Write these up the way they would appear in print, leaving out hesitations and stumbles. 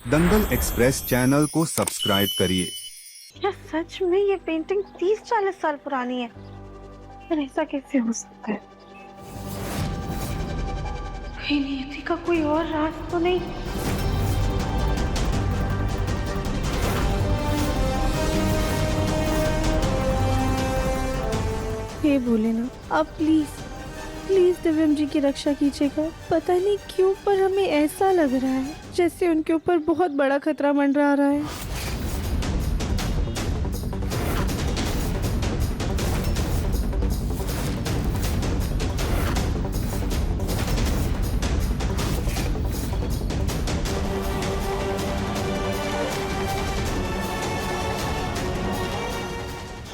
दंगल express channel को subscribe करिए। क्या सच में ये पेंटिंग 30-40 साल पुरानी है? पर ऐसा कैसे हो सकता है? कहीं नियति का कोई और राज तो नहीं? हे भोलेनाथ, आप प्लीज प्लीज दिव्यम जी की रक्षा कीजिएगा। पता नहीं क्यों पर हमें ऐसा लग रहा है जैसे उनके ऊपर बहुत बड़ा खतरा मंडरा रहा है।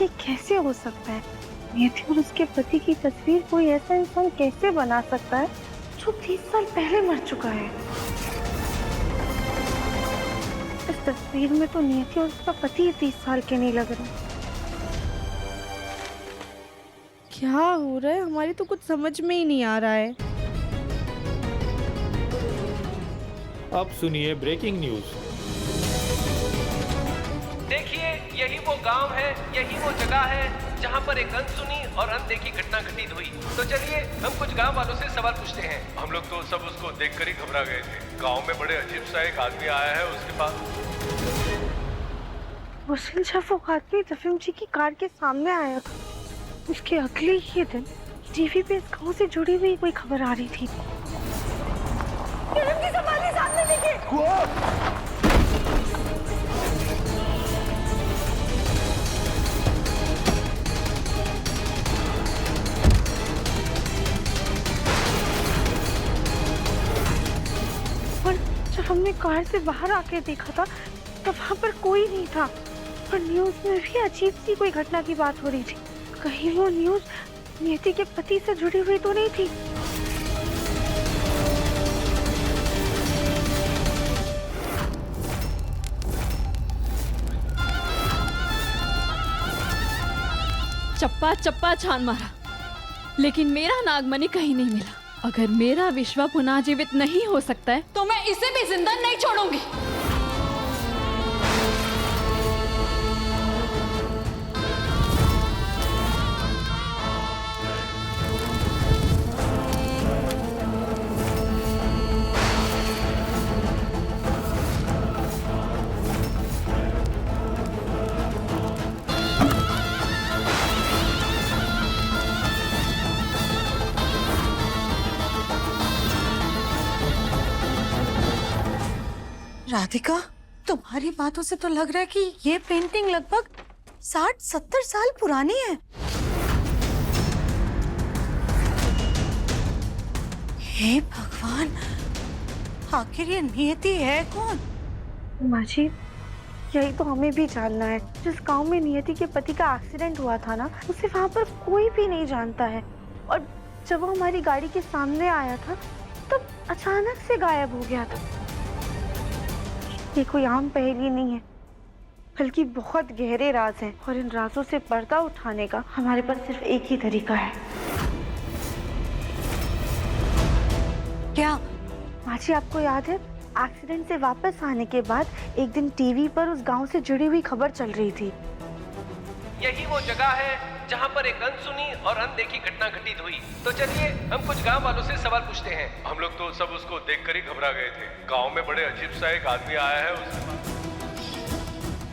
ये कैसे हो सकता है? नियति और उसके पति की तस्वीर कोई ऐसा इंसान कैसे बना सकता है जो 30 साल पहले मर चुका है? इस तस्वीर में तो नियति और उसका पति 30 साल के नहीं लग रहे। क्या हो रहा है? हमारी तो कुछ समझ में ही नहीं आ रहा है। अब सुनिए ब्रेकिंग न्यूज। देखिए, यही वो गांव है, यही वो जगह है जहां पर एक अनसुनी और अनदेखी घटना घटित हुई। तो चलिए हम कुछ गांव वालों से सवाल पूछते हैं। हम लोग तो सब उसको देखकर ही घबरा गए थे। गांव में बड़े अजीब सा एक आदमी आया है, उसके पास उस दिन जब वो आदमी दिव्यम जी की कार के सामने आया था, उसके अगले ही दिन टीवी पे इस गांव से जुड़ी हुई कोई खबर आ रही थी। दिव्यम जी संभालिए, सामने देखिए। और जब हमने कार से बाहर आके देखा था तब वहाँ पर कोई नहीं था। और न्यूज में भी अजीब सी कोई घटना की बात हो रही थी। कहीं वो न्यूज नियति के पति से जुड़ी हुई तो नहीं थी? चप्पा चप्पा छान मारा, लेकिन मेरा नागमणि कहीं नहीं मिला। अगर मेरा विश्वा पुनः जीवित नहीं हो सकता है तो मैं इसे भी जिंदा नहीं छोड़ूंगी। राधिका, तुम्हारी बातों से तो लग रहा है कि ये पेंटिंग लगभग 60-70 साल पुरानी है। हे भगवान, आखिर ये नियति है कौन? माँ जी, यही तो हमें भी जानना है। जिस गांव में नियति के पति का एक्सीडेंट हुआ था ना, उसे वहाँ पर कोई भी नहीं जानता है। और जब वो हमारी गाड़ी के सामने आया था तब अचानक से गायब हो गया था। ये कोई आम पहेली नहीं है, बल्कि बहुत गहरे राज हैं। और इन राजों से पर्दा उठाने का हमारे पास सिर्फ एक ही तरीका है। क्या? माँ जी, आपको याद है एक्सीडेंट से वापस आने के बाद एक दिन टीवी पर उस गांव से जुड़ी हुई खबर चल रही थी। यही वो जगह है जहां पर एक अनसुनी और अनदेखी घटना घटित हुई। तो चलिए हम कुछ गांव वालों से सवाल पूछते हैं। हम लोग तो सब उसको देखकर ही घबरा गए थे। गांव में बड़े अजीब सा एक आदमी आया है, उसके पास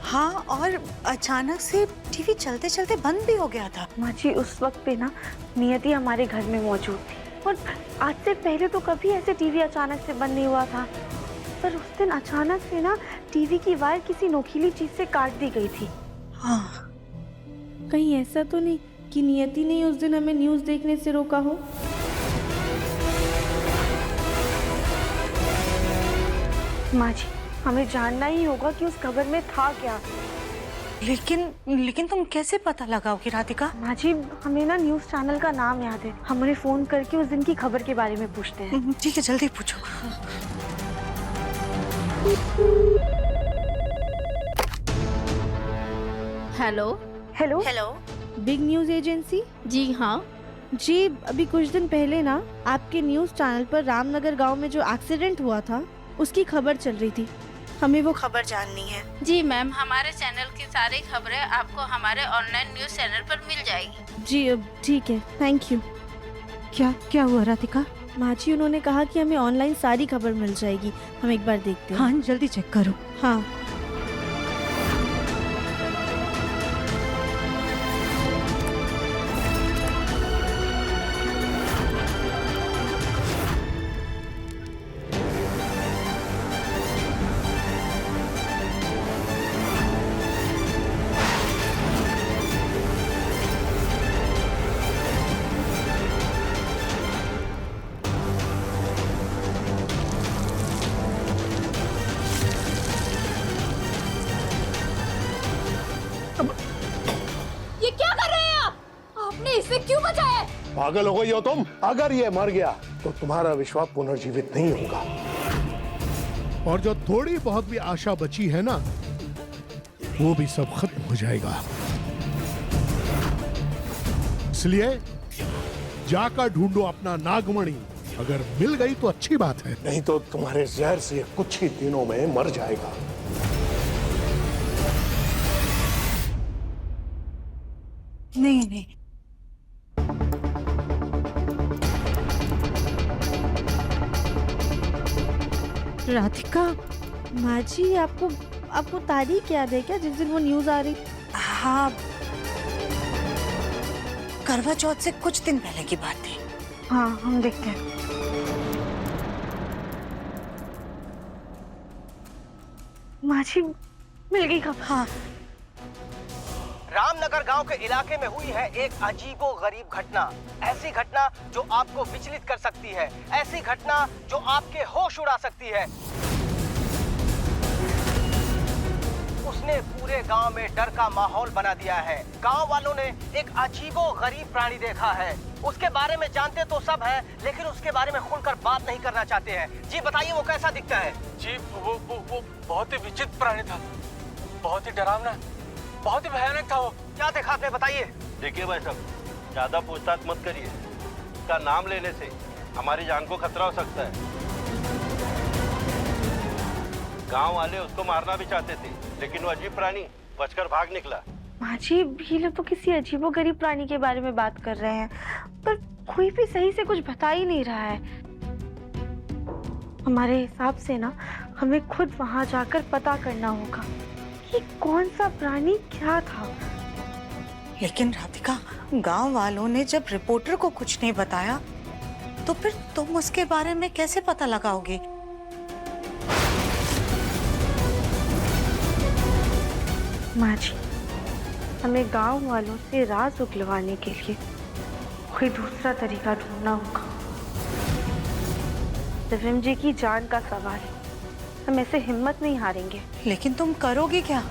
हाँ, और अचानक से टीवी चलते चलते बंद भी हो गया था। माँ जी, उस वक्त पे ना नियति हमारे घर में मौजूद थी। और आज से पहले तो कभी ऐसे टीवी अचानक से बंद नहीं हुआ था। पर उस दिन अचानक से ना टीवी की वायर किसी नोकीली चीज से काट दी गई थी। हाँ, कहीं ऐसा तो नहीं कि नियति ने उस दिन हमें न्यूज़ देखने से रोका हो? माँ जी, हमें जानना ही होगा कि उस खबर में था क्या। लेकिन तुम कैसे पता लगाओगी राधिका? माँ जी, हमें ना न्यूज़ चैनल का नाम याद है। हम उन्हें फोन करके उस दिन की खबर के बारे में पूछते हैं। ठीक है, जल्दी पूछो। Hello hello hello, big news agency जी हाँ, जी। अभी कुछ दिन पहले ना आपके न्यूज़ चैनल पर रामनगर गांव में जो एक्सीडेंट हुआ था उसकी खबर चल रही थी। हमें वो खबर जाननी है। जी मैम, हमारे चैनल की सारी खबरें आपको हमारे ऑनलाइन न्यूज़ चैनल पर मिल जाएगी। जी ठीक है, थैंक यू। क्या क्या हुआ राधिका? माँ जी उन्होंने कहा कि हमें ऑनलाइन सारी खबर मिल जाएगी, हम एक बार देखते हैं। हाँ जल्दी चेक करो। हाँ। ये क्या कर रहे हैं आप? आपने इसे क्यों बचाया? पागल हो गई हो तुम? अगर ये मर गया तो तुम्हारा विश्वा पुनर्जीवित नहीं होगा। और जो थोड़ी बहुत भी आशा बची है ना, वो भी सब खत्म हो जाएगा। इसलिए जाकर ढूंढो अपना नागमणि। अगर मिल गई तो अच्छी बात है, नहीं तो तुम्हारे जहर से कुछ ही दिनों में मर जाएगा। नहीं नहीं, राधिका। माँ जी आपको तारीख याद है क्या, जिस दिन वो न्यूज आ रही? हाँ, करवा चौथ से कुछ दिन पहले की बात थी। हाँ हम देखते हैं। माँ जी मिल गई खबर। हाँ, रामनगर गांव के इलाके में हुई है एक अजीबो गरीब घटना। ऐसी घटना जो आपको विचलित कर सकती है, ऐसी घटना जो आपके होश उड़ा सकती है। उसने पूरे गांव में डर का माहौल बना दिया है। गांव वालों ने एक अजीबो गरीब प्राणी देखा है। उसके बारे में जानते तो सब है, लेकिन उसके बारे में खुलकर बात नहीं करना चाहते हैं। जी बताइए वो कैसा दिखता है? जी वो बहुत ही विचित्र प्राणी था, बहुत ही डरावना, बहुत ही भयानक था वो। क्या देखा आपने, बताइए। देखिए भाई साहब, ज्यादा पूछताछ मत करिए। इसका नाम लेने से हमारी जान को खतरा हो सकता है। गांव वाले उसको मारना भी चाहते थे, लेकिन वो अजीब प्राणी बचकर भाग निकला। माँ जी ये लोग तो किसी अजीबोगरीब प्राणी के बारे में बात कर रहे हैं, पर कोई भी सही से कुछ बता ही नहीं रहा है। हमारे हिसाब से ना हमें खुद वहां जाकर पता करना होगा कि कौन सा प्राणी क्या था। लेकिन राधिका, गांव वालों ने जब रिपोर्टर को कुछ नहीं बताया, तो फिर तुम उसके बारे में कैसे पता लगाओगे? माँ जी हमें गांव वालों से राज उगलवाने के लिए कोई दूसरा तरीका ढूंढना होगा। दिव्यम जी की जान का सवाल है, हम ऐसे हिम्मत नहीं हारेंगे। लेकिन तुम करोगे क्या?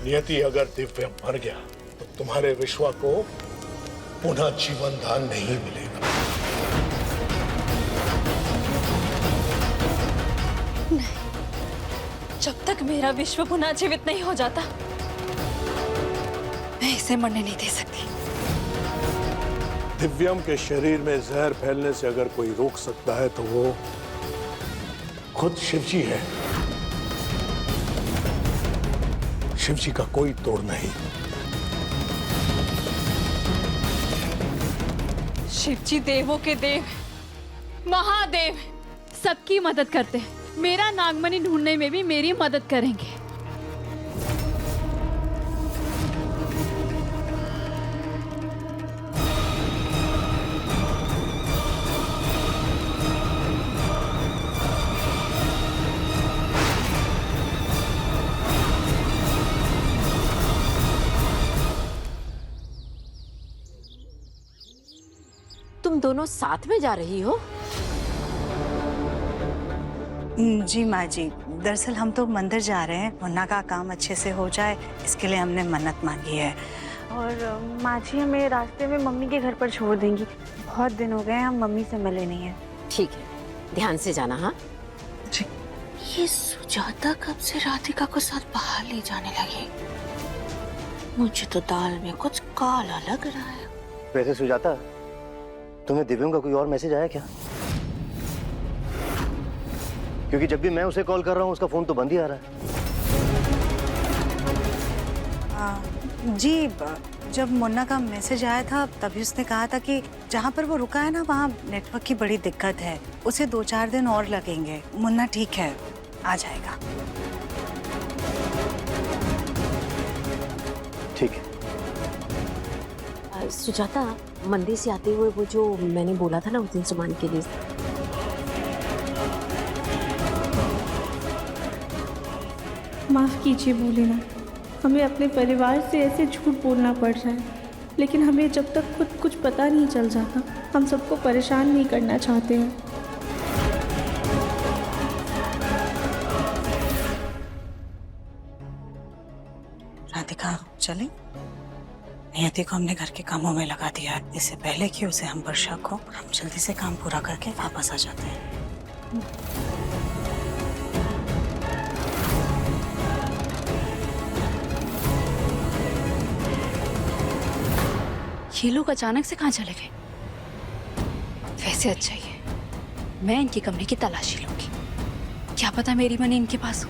नियति, अगर दिव्य मर गया तो तुम्हारे विश्वा को पुनः जीवन दान नहीं मिलेगा। जब तक मेरा विश्व पुनः जीवित नहीं हो जाता, मैं इसे मरने नहीं दे सकती। दिव्यम के शरीर में जहर फैलने से अगर कोई रोक सकता है तो वो खुद शिवजी है। शिवजी का कोई तोड़ नहीं। शिवजी देवों के देव, महादेव, सबकी मदद करते हैं। मेरा नागमणि ढूंढने में भी मेरी मदद करेंगे। तुम दोनों साथ में जा रही हो? जी माँ जी, दरअसल हम तो मंदिर जा रहे हैं। मुन्ना का काम अच्छे से हो जाए, इसके लिए हमने मन्नत मांगी है। और माँ जी हमें रास्ते में मम्मी के घर पर छोड़ देंगी। बहुत दिन हो गए हम मम्मी से मिले नहीं है। ठीक है, ध्यान से जाना। हाँ जी। ये सुजाता कब से राधिका को साथ बाहर ले जाने लगी? मुझे तो दाल में कुछ काला लग रहा है। वैसे सुजाता, तुम्हें दिव्यम का कोई और मैसेज आया क्या? क्योंकि जब भी मैं उसे कॉल कर रहा हूँ उसका फोन तो बंद ही आ रहा है। जी जब मुन्ना का मैसेज आया था तभी उसने कहा था कि जहाँ पर वो रुका है ना वहाँ नेटवर्क की बड़ी दिक्कत है, उसे 2-4 दिन और लगेंगे। मुन्ना ठीक है, आ जाएगा। ठीक है। सुजाता, मंदिर से आते हुए वो जो मैंने बोला था ना उस दिन सामान के लिए, माफ़ कीजिए भोलेनाथ, हमें अपने परिवार से ऐसे झूठ बोलना पड़ रहा है, लेकिन हमें जब तक खुद कुछ पता नहीं चल जाता हम सबको परेशान नहीं करना चाहते हैं। राधिका चले, नियति को हमने घर के कामों में लगा दिया है। इससे पहले कि उसे हम पर शक हो, हम जल्दी से काम पूरा करके वापस आ जाते हैं। ये लोग अचानक से कहाँ चले गए? वैसे अच्छा ही है, मैं इनके कमरे की तलाशी लूंगी, क्या पता मेरी मनी इनके पास हो।